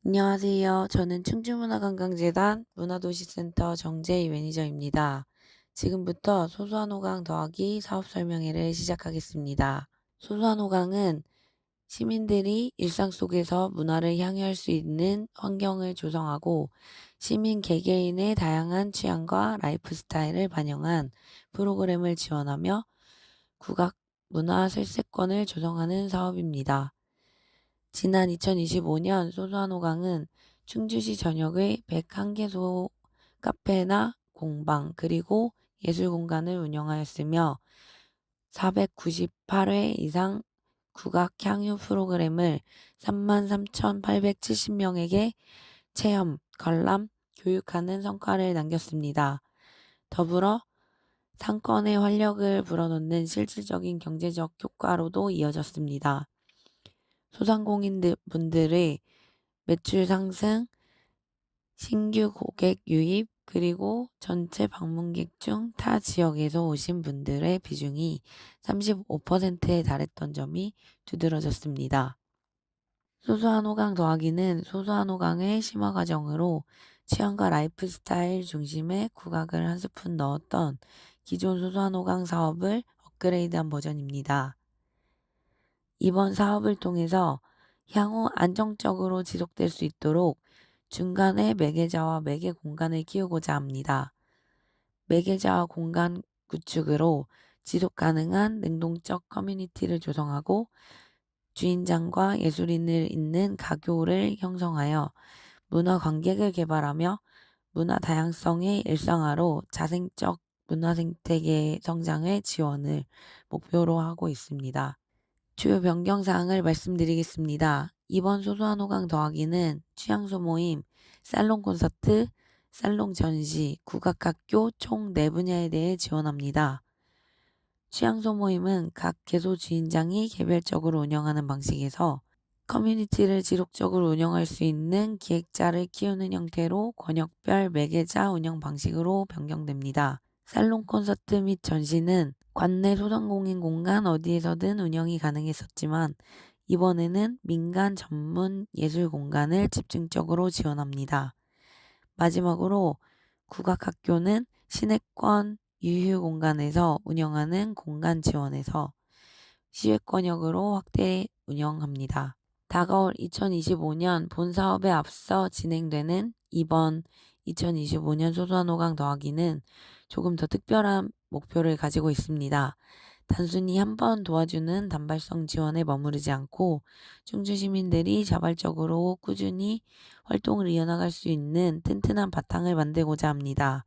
안녕하세요. 저는 충주문화관광재단 문화도시센터 정재희 매니저입니다. 지금부터 소소한 호강 더하기 사업 설명회를 시작하겠습니다. 소소한 호강은 시민들이 일상 속에서 문화를 향유할 수 있는 환경을 조성하고 시민 개개인의 다양한 취향과 라이프 스타일을 반영한 프로그램을 지원하며 국악 문화 실세권을 조성하는 사업입니다. 지난 2025년 소소한 호강은 충주시 전역의 101개소 카페나 공방 그리고 예술공간을 운영하였으며 498회 이상 국악 향유 프로그램을 33,870명에게 체험, 관람, 교육하는 성과를 남겼습니다. 더불어 상권에 활력을 불어넣는 실질적인 경제적 효과로도 이어졌습니다. 소상공인분들의 매출 상승, 신규 고객 유입, 그리고 전체 방문객 중 타 지역에서 오신 분들의 비중이 35%에 달했던 점이 두드러졌습니다. 소소한 호강 더하기는 소소한 호강의 심화 과정으로 취향과 라이프 스타일 중심의 국악을 한 스푼 넣었던 기존 소소한 호강 사업을 업그레이드한 버전입니다. 이번 사업을 통해서 향후 안정적으로 지속될 수 있도록 중간에 매개자와 매개 공간을 키우고자 합니다. 매개자와 공간 구축으로 지속 가능한 능동적 커뮤니티를 조성하고 주인장과 예술인을 잇는 가교를 형성하여 문화 관객을 개발하며 문화 다양성의 일상화로 자생적 문화 생태계 성장의 지원을 목표로 하고 있습니다. 주요 변경사항을 말씀드리겠습니다. 이번 소소한 호강 더하기는 취향소 모임, 살롱 콘서트, 살롱 전시, 국악학교 총 4분야에 대해 지원합니다. 취향소 모임은 각 개소 주인장이 개별적으로 운영하는 방식에서 커뮤니티를 지속적으로 운영할 수 있는 기획자를 키우는 형태로 권역별 매개자 운영 방식으로 변경됩니다. 살롱 콘서트 및 전시는 관내 소상공인 공간 어디에서든 운영이 가능했었지만 이번에는 민간 전문 예술 공간을 집중적으로 지원합니다. 마지막으로 국악학교는 시내권 유휴 공간에서 운영하는 공간 지원에서 시외권역으로 확대 운영합니다. 다가올 2025년 본사업에 앞서 진행되는 이번 2025년 소소한 호강 더하기는 조금 더 특별한 목표를 가지고 있습니다. 단순히 한 번 도와주는 단발성 지원에 머무르지 않고 충주 시민들이 자발적으로 꾸준히 활동을 이어나갈 수 있는 튼튼한 바탕을 만들고자 합니다.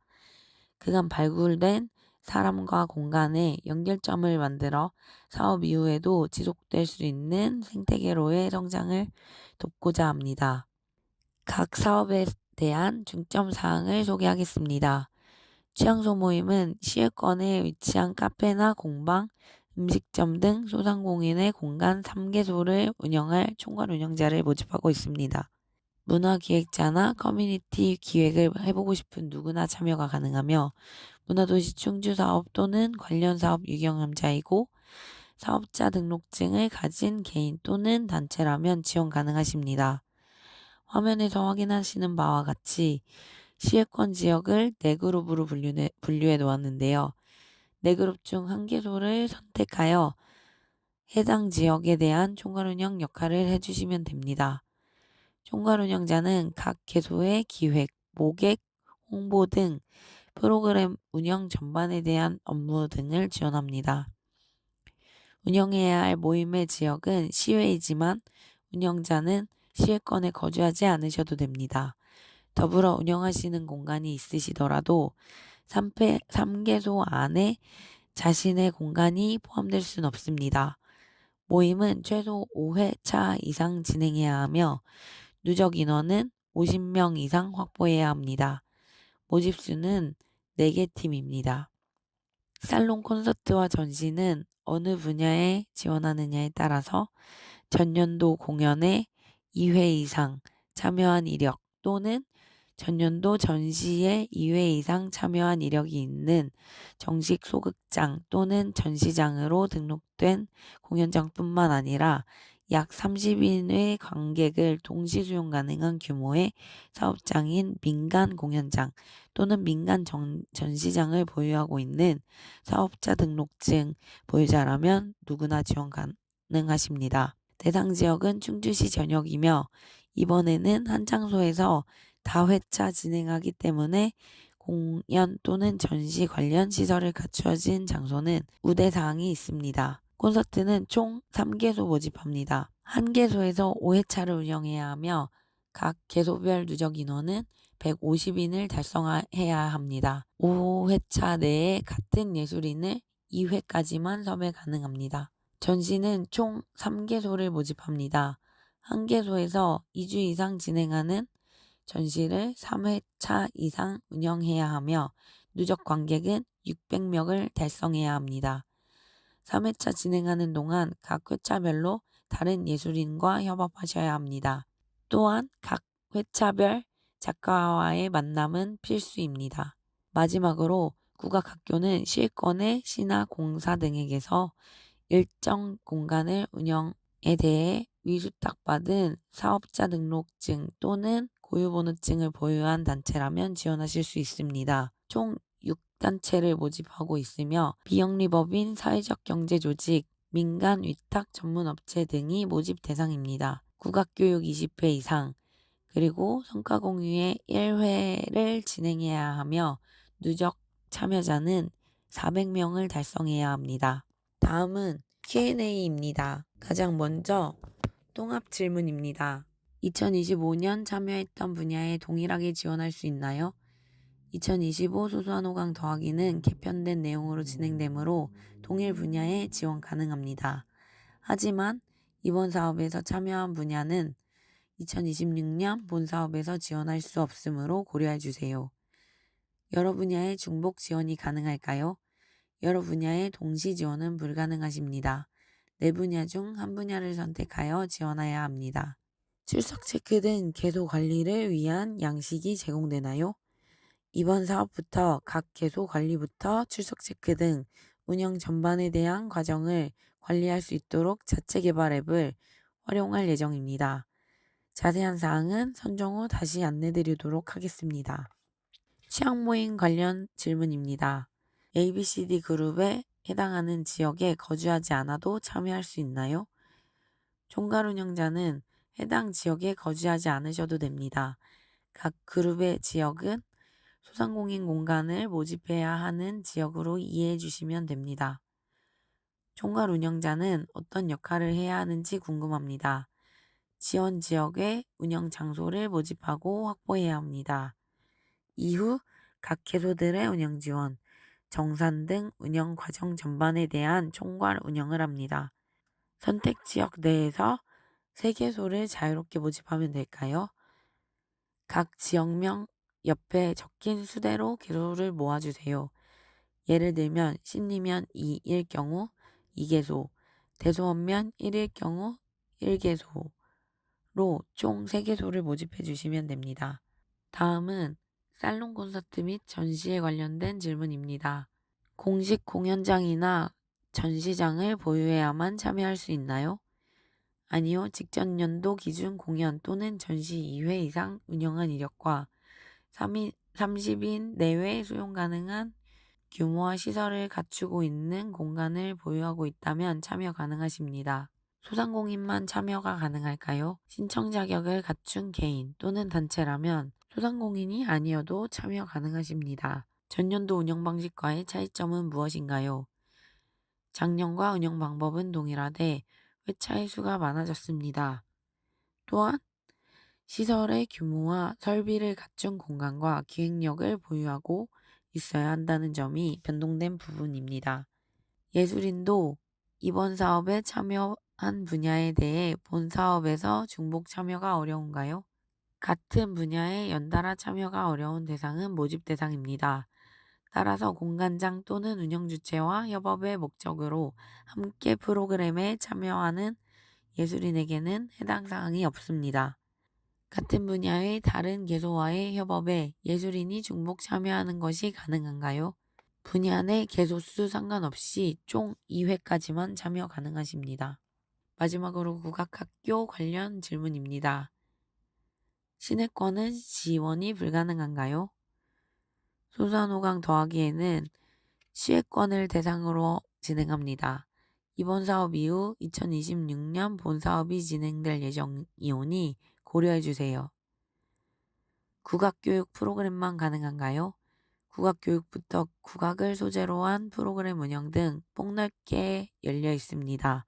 그간 발굴된 사람과 공간의 연결점을 만들어 사업 이후에도 지속될 수 있는 생태계로의 성장을 돕고자 합니다. 각 사업에 대한 중점 사항을 소개하겠습니다. 취향소 모임은 시외권에 위치한 카페나 공방, 음식점 등 소상공인의 공간 3개소를 운영할 총괄 운영자를 모집하고 있습니다. 문화기획자나 커뮤니티 기획을 해보고 싶은 누구나 참여가 가능하며 문화도시 충주 사업 또는 관련 사업 유경험자이고 사업자 등록증을 가진 개인 또는 단체라면 지원 가능하십니다. 화면에서 확인하시는 바와 같이 시외권 지역을 4그룹으로 분류해 놓았는데요. 4그룹 중 1개소를 선택하여 해당 지역에 대한 총괄 운영 역할을 해주시면 됩니다. 총괄 운영자는 각 개소의 기획, 모객, 홍보 등 프로그램 운영 전반에 대한 업무 등을 지원합니다. 운영해야 할 모임의 지역은 시외이지만 운영자는 시외권에 거주하지 않으셔도 됩니다. 더불어 운영하시는 공간이 있으시더라도 3개소 안에 자신의 공간이 포함될 수는 없습니다. 모임은 최소 5회차 이상 진행해야 하며 누적 인원은 50명 이상 확보해야 합니다. 모집수는 4개 팀입니다. 살롱 콘서트와 전시는 어느 분야에 지원하느냐에 따라서 전년도 공연에 2회 이상 참여한 이력 또는 전년도 전시에 2회 이상 참여한 이력이 있는 정식 소극장 또는 전시장으로 등록된 공연장뿐만 아니라 약 30인의 관객을 동시 수용 가능한 규모의 사업장인 민간 공연장 또는 민간 전시장을 보유하고 있는 사업자 등록증 보유자라면 누구나 지원 가능하십니다. 대상 지역은 충주시 전역이며 이번에는 한 장소에서 다회차 진행하기 때문에 공연 또는 전시 관련 시설을 갖추어진 장소는 우대사항이 있습니다. 콘서트는 총 3개소 모집합니다. 한 개소에서 5회차를 운영해야 하며 각 개소별 누적 인원은 150인을 달성해야 합니다. 5회차 내에 같은 예술인을 2회까지만 섭외 가능합니다. 전시는 총 3개소를 모집합니다. 한 개소에서 2주 이상 진행하는 전시를 3회차 이상 운영해야 하며 누적 관객은 600명을 달성해야 합니다. 3회차 진행하는 동안 각 회차별로 다른 예술인과 협업하셔야 합니다. 또한 각 회차별 작가와의 만남은 필수입니다. 마지막으로 국악학교는 실권의 시나 공사 등에게서 일정 공간을 운영에 대해 위수탁받은 사업자 등록증 또는 고유번호증을 보유한 단체라면 지원하실 수 있습니다. 총 6단체를 모집하고 있으며 비영리법인, 사회적 경제조직, 민간 위탁 전문업체 등이 모집 대상입니다. 국악교육 20회 이상 그리고 성과공유회 1회를 진행해야 하며 누적 참여자는 400명을 달성해야 합니다. 다음은 Q&A입니다. 가장 먼저 통합 질문입니다. 2025년 참여했던 분야에 동일하게 지원할 수 있나요? 2025 소소한 호강 더하기는 개편된 내용으로 진행되므로 동일 분야에 지원 가능합니다. 하지만 이번 사업에서 참여한 분야는 2026년 본 사업에서 지원할 수 없으므로 고려해 주세요. 여러 분야의 중복 지원이 가능할까요? 여러 분야의 동시 지원은 불가능하십니다. 네 분야 중 한 분야를 선택하여 지원해야 합니다. 출석 체크 등 개소 관리를 위한 양식이 제공되나요? 이번 사업부터 각 개소 관리부터 출석 체크 등 운영 전반에 대한 과정을 관리할 수 있도록 자체 개발 앱을 활용할 예정입니다. 자세한 사항은 선정 후 다시 안내드리도록 하겠습니다. 취향 모임 관련 질문입니다. ABCD 그룹에 해당하는 지역에 거주하지 않아도 참여할 수 있나요? 총괄 운영자는 해당 지역에 거주하지 않으셔도 됩니다. 각 그룹의 지역은 소상공인 공간을 모집해야 하는 지역으로 이해해 주시면 됩니다. 총괄 운영자는 어떤 역할을 해야 하는지 궁금합니다. 지원 지역의 운영 장소를 모집하고 확보해야 합니다. 이후 각 개소들의 운영 지원, 정산 등 운영 과정 전반에 대한 총괄 운영을 합니다. 선택 지역 내에서 3개소를 자유롭게 모집하면 될까요? 각 지역명 옆에 적힌 수대로 개소를 모아주세요. 예를 들면 신리면 2일 경우 2개소, 대소원면 1일 경우 1개소로 총 3개소를 모집해 주시면 됩니다. 다음은 살롱 콘서트 및 전시에 관련된 질문입니다. 공식 공연장이나 전시장을 보유해야만 참여할 수 있나요? 아니요. 직전 연도 기준 공연 또는 전시 2회 이상 운영한 이력과 30인 내외 수용 가능한 규모와 시설을 갖추고 있는 공간을 보유하고 있다면 참여 가능하십니다. 소상공인만 참여가 가능할까요? 신청 자격을 갖춘 개인 또는 단체라면 소상공인이 아니어도 참여 가능하십니다. 전년도 운영 방식과의 차이점은 무엇인가요? 작년과 운영 방법은 동일하되 회차의 수가 많아졌습니다. 또한 시설의 규모와 설비를 갖춘 공간과 기획력을 보유하고 있어야 한다는 점이 변동된 부분입니다. 예술인도 이번 사업에 참여한 분야에 대해 본 사업에서 중복 참여가 어려운가요? 같은 분야에 연달아 참여가 어려운 대상은 모집 대상입니다. 따라서 공간장 또는 운영 주체와 협업의 목적으로 함께 프로그램에 참여하는 예술인에게는 해당 사항이 없습니다. 같은 분야의 다른 개소와의 협업에 예술인이 중복 참여하는 것이 가능한가요? 분야 내 개소수 상관없이 총 2회까지만 참여 가능하십니다. 마지막으로 국악학교 관련 질문입니다. 시내권은 지원이 불가능한가요? 소수한호강 더하기에는 시외권을 대상으로 진행합니다. 이번 사업 이후 2026년 본 사업이 진행될 예정이오니 고려해 주세요. 국악교육 프로그램만 가능한가요? 국악교육부터 국악을 소재로 한 프로그램 운영 등 폭넓게 열려 있습니다.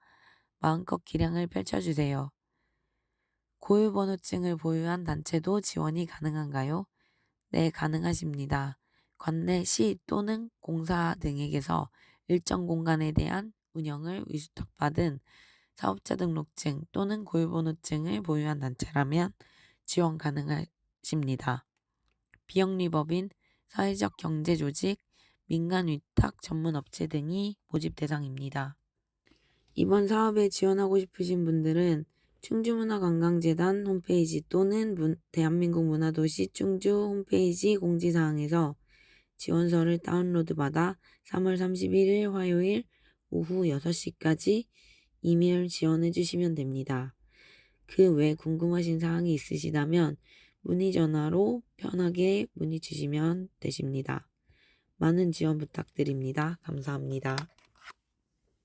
마음껏 기량을 펼쳐주세요. 고유번호증을 보유한 단체도 지원이 가능한가요? 네, 가능하십니다. 관내 시 또는 공사 등에게서 일정 공간에 대한 운영을 위탁받은 사업자 등록증 또는 고유번호증을 보유한 단체라면 지원 가능하십니다. 비영리법인, 사회적 경제조직, 민간위탁 전문업체 등이 모집 대상입니다. 이번 사업에 지원하고 싶으신 분들은 충주문화관광재단 홈페이지 또는 대한민국 문화도시 충주 홈페이지 공지사항에서 지원서를 다운로드받아 3월 31일 화요일 오후 6시까지 이메일 지원해 주시면 됩니다. 그 외 궁금하신 사항이 있으시다면 문의 전화로 편하게 문의 주시면 되십니다. 많은 지원 부탁드립니다. 감사합니다.